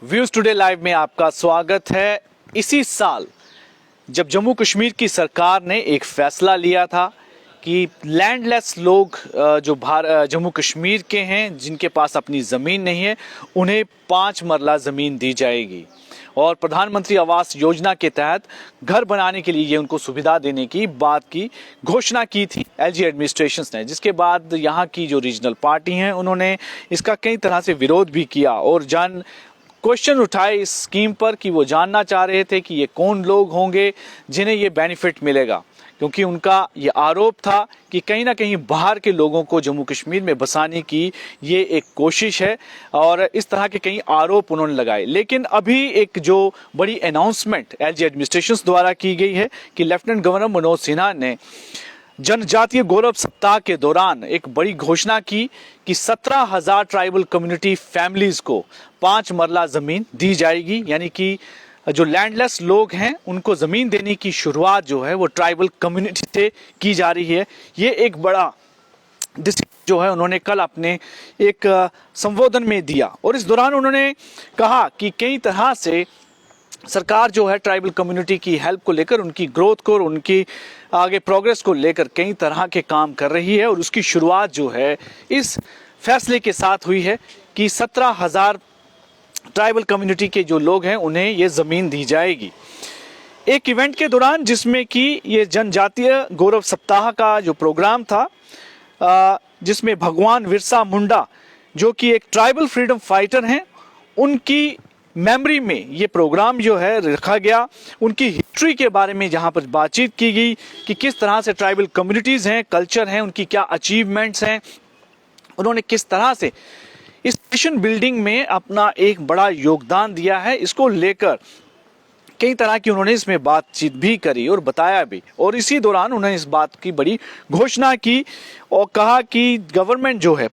Views today live में आपका स्वागत है। इसी साल जब जम्मू कश्मीर की सरकार ने एक फैसला लिया था कि लैंडलेस लोग जो जम्मू कश्मीर के हैं जिनके पास अपनी ज़मीन नहीं है उन्हें 5 मरला ज़मीन दी जाएगी और प्रधानमंत्री आवास योजना के तहत घर बनाने के लिए ये उनको सुविधा देने की बात की घोषणा की थी एलजी एडमिनिस्ट्रेशन ने, जिसके बाद यहाँ की जो रीजनल पार्टी हैं उन्होंने इसका कई तरह से विरोध भी किया और क्वेश्चन उठाए इस स्कीम पर कि वो जानना चाह रहे थे कि ये कौन लोग होंगे जिन्हें ये बेनिफिट मिलेगा, क्योंकि उनका ये आरोप था कि कहीं ना कहीं बाहर के लोगों को जम्मू कश्मीर में बसाने की ये एक कोशिश है और इस तरह के कई आरोप उन्होंने लगाए। लेकिन अभी एक जो बड़ी अनाउंसमेंट एलजी एडमिनिस्ट्रेशन द्वारा की गई है कि लेफ्टिनेंट गवर्नर मनोज सिन्हा ने जनजातीय गौरव सप्ताह के दौरान एक बड़ी घोषणा की कि 17,000 ट्राइबल कम्युनिटी फैमिलीज को 5 मरला जमीन दी जाएगी, यानी कि जो लैंडलेस लोग हैं उनको जमीन देने की शुरुआत जो है वो ट्राइबल कम्युनिटी से की जा रही है। ये एक बड़ा डिसीजन जो है उन्होंने कल अपने एक संबोधन में दिया और इस दौरान उन्होंने कहा कि कई तरह से सरकार जो है ट्राइबल कम्युनिटी की हेल्प को लेकर, उनकी ग्रोथ को और उनकी आगे प्रोग्रेस को लेकर कई तरह के काम कर रही है और उसकी शुरुआत जो है इस फैसले के साथ हुई है कि 17,000 ट्राइबल कम्युनिटी के जो लोग हैं उन्हें ये ज़मीन दी जाएगी। एक इवेंट के दौरान जिसमें कि ये जनजातीय गौरव सप्ताह का जो प्रोग्राम था, जिसमें भगवान बिरसा मुंडा जो कि एक ट्राइबल फ्रीडम फाइटर हैं उनकी मेमोरी में ये प्रोग्राम जो है रखा गया। उनकी हिस्ट्री के बारे में जहाँ पर बातचीत की गई कि किस तरह से ट्राइबल कम्युनिटीज़ हैं, कल्चर हैं, उनकी क्या अचीवमेंट्स हैं, उन्होंने किस तरह से इस नेशन बिल्डिंग में अपना एक बड़ा योगदान दिया है, इसको लेकर कई तरह की उन्होंने इसमें बातचीत भी करी और बताया भी। और इसी दौरान उन्होंने इस बात की बड़ी घोषणा की और कहा कि गवर्नमेंट जो है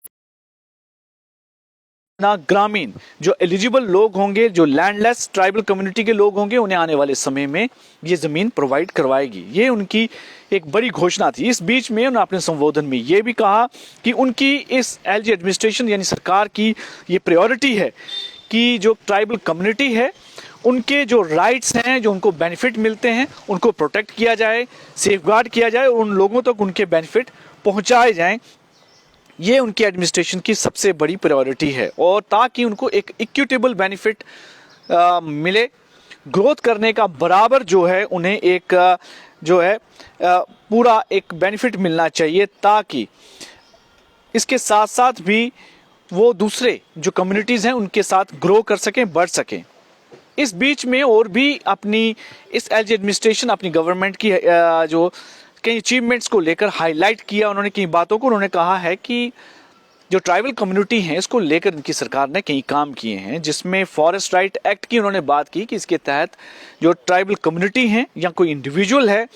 ना ग्रामीण जो एलिजिबल लोग होंगे, जो लैंडलेस ट्राइबल कम्युनिटी के लोग होंगे, उन्हें आने वाले समय में ये ज़मीन प्रोवाइड करवाएगी। ये उनकी एक बड़ी घोषणा थी। इस बीच में उन्होंने अपने संबोधन में ये भी कहा कि उनकी इस एलजी एडमिनिस्ट्रेशन यानी सरकार की ये प्रायोरिटी है कि जो ट्राइबल कम्युनिटी है उनके जो राइट्स हैं, जो उनको बेनिफिट मिलते हैं, उनको प्रोटेक्ट किया जाए, सेफगार्ड किया जाए और उन लोगों तक उनके बेनिफिट पहुँचाए जाएँ। ये उनकी एडमिनिस्ट्रेशन की सबसे बड़ी प्रायोरिटी है और ताकि उनको एक इक्विटेबल बेनिफिट मिले, ग्रोथ करने का बराबर जो है उन्हें एक जो है पूरा एक बेनिफिट मिलना चाहिए, ताकि इसके साथ साथ भी वो दूसरे जो कम्युनिटीज़ हैं उनके साथ ग्रो कर सकें, बढ़ सकें। इस बीच में और भी अपनी इस एलजी एडमिनिस्ट्रेशन अपनी गवर्नमेंट की जो कई अचीवमेंट्स को लेकर हाईलाइट किया उन्होंने, कई बातों को उन्होंने कहा है कि जो ट्राइबल कम्युनिटी है इसको लेकर इनकी सरकार ने कई काम किए हैं, जिसमें फॉरेस्ट राइट एक्ट की उन्होंने बात की कि इसके तहत जो ट्राइबल कम्युनिटी हैं या कोई इंडिविजुअल है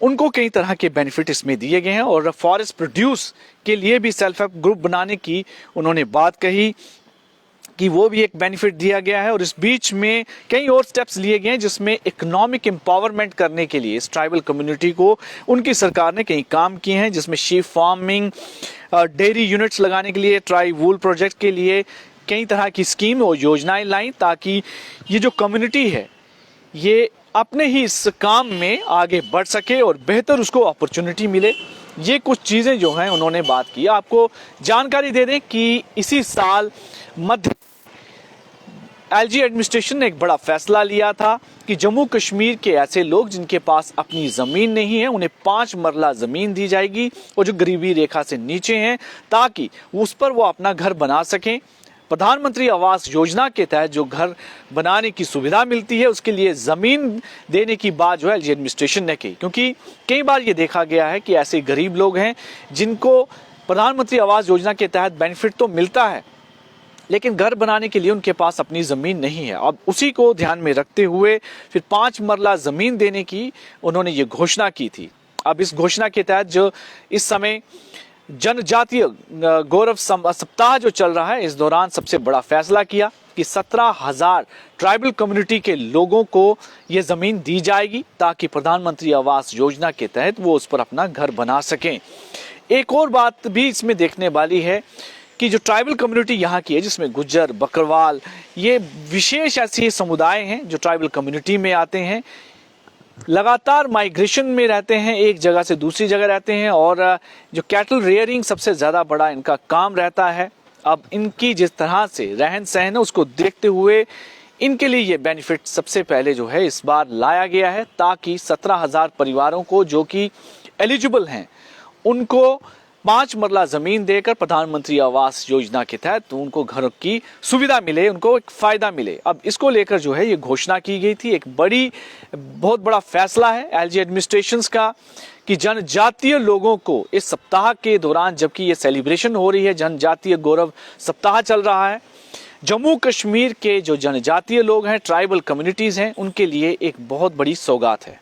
उनको कई तरह के बेनिफिट इसमें दिए गए हैं और फॉरेस्ट प्रोड्यूस के लिए भी सेल्फ हेल्प ग्रुप बनाने की उन्होंने बात कही कि वो भी एक बेनिफिट दिया गया है। और इस बीच में कई और स्टेप्स लिए गए हैं जिसमें इकोनॉमिक एम्पावरमेंट करने के लिए इस ट्राइबल कम्युनिटी को उनकी सरकार ने कई काम किए हैं, जिसमें शीप फार्मिंग, डेयरी यूनिट्स लगाने के लिए, ट्राई वूल प्रोजेक्ट के लिए कई तरह की स्कीम और योजनाएं लाई, ताकि ये जो कम्युनिटी है ये अपने ही इस काम में आगे बढ़ सके और बेहतर उसको अपॉर्चुनिटी मिले। ये कुछ चीज़ें जो हैं उन्होंने बात की। आपको जानकारी दे दें कि इसी साल मध्य एलजी एडमिनिस्ट्रेशन ने एक बड़ा फैसला लिया था कि जम्मू कश्मीर के ऐसे लोग जिनके पास अपनी ज़मीन नहीं है उन्हें 5 मरला ज़मीन दी जाएगी और जो गरीबी रेखा से नीचे हैं ताकि उस पर वो अपना घर बना सकें। प्रधानमंत्री आवास योजना के तहत जो घर बनाने की सुविधा मिलती है उसके लिए ज़मीन देने की बात जो है एलजी एडमिनिस्ट्रेशन ने की, क्योंकि कई बार ये देखा गया है कि ऐसे गरीब लोग हैं जिनको प्रधानमंत्री आवास योजना के तहत बेनिफिट तो मिलता है लेकिन घर बनाने के लिए उनके पास अपनी ज़मीन नहीं है। अब उसी को ध्यान में रखते हुए फिर 5 मरला ज़मीन देने की उन्होंने ये घोषणा की थी। अब इस घोषणा के तहत जो इस समय जनजातीय गौरव सप्ताह जो चल रहा है, इस दौरान सबसे बड़ा फैसला किया कि 17,000 ट्राइबल कम्युनिटी के लोगों को ये ज़मीन दी जाएगी ताकि प्रधानमंत्री आवास योजना के तहत वो उस पर अपना घर बना सकें। एक और बात भी इसमें देखने वाली है कि जो ट्राइबल कम्युनिटी यहाँ की है, जिसमें गुज्जर, बकरवाल, ये विशेष ऐसे समुदाय हैं जो ट्राइबल कम्युनिटी में आते हैं, लगातार माइग्रेशन में रहते हैं, एक जगह से दूसरी जगह रहते हैं, और जो कैटल रेयरिंग सबसे ज़्यादा बड़ा इनका काम रहता है। अब इनकी जिस तरह से रहन सहन है उसको देखते हुए इनके लिए ये बेनिफिट सबसे पहले जो है इस बार लाया गया है, ताकि 17,000 परिवारों को जो कि एलिजिबल हैं उनको 5 मरला ज़मीन देकर प्रधानमंत्री आवास योजना के तहत उनको घर की सुविधा मिले, उनको एक फ़ायदा मिले। अब इसको लेकर जो है ये घोषणा की गई थी। एक बहुत बड़ा फैसला है एलजी एडमिनिस्ट्रेशंस का कि जनजातीय लोगों को इस सप्ताह के दौरान, जबकि ये सेलिब्रेशन हो रही है, जनजातीय गौरव सप्ताह चल रहा है, जम्मू कश्मीर के जो जनजातीय लोग हैं, ट्राइबल कम्युनिटीज़ हैं, उनके लिए एक बहुत बड़ी सौगात है।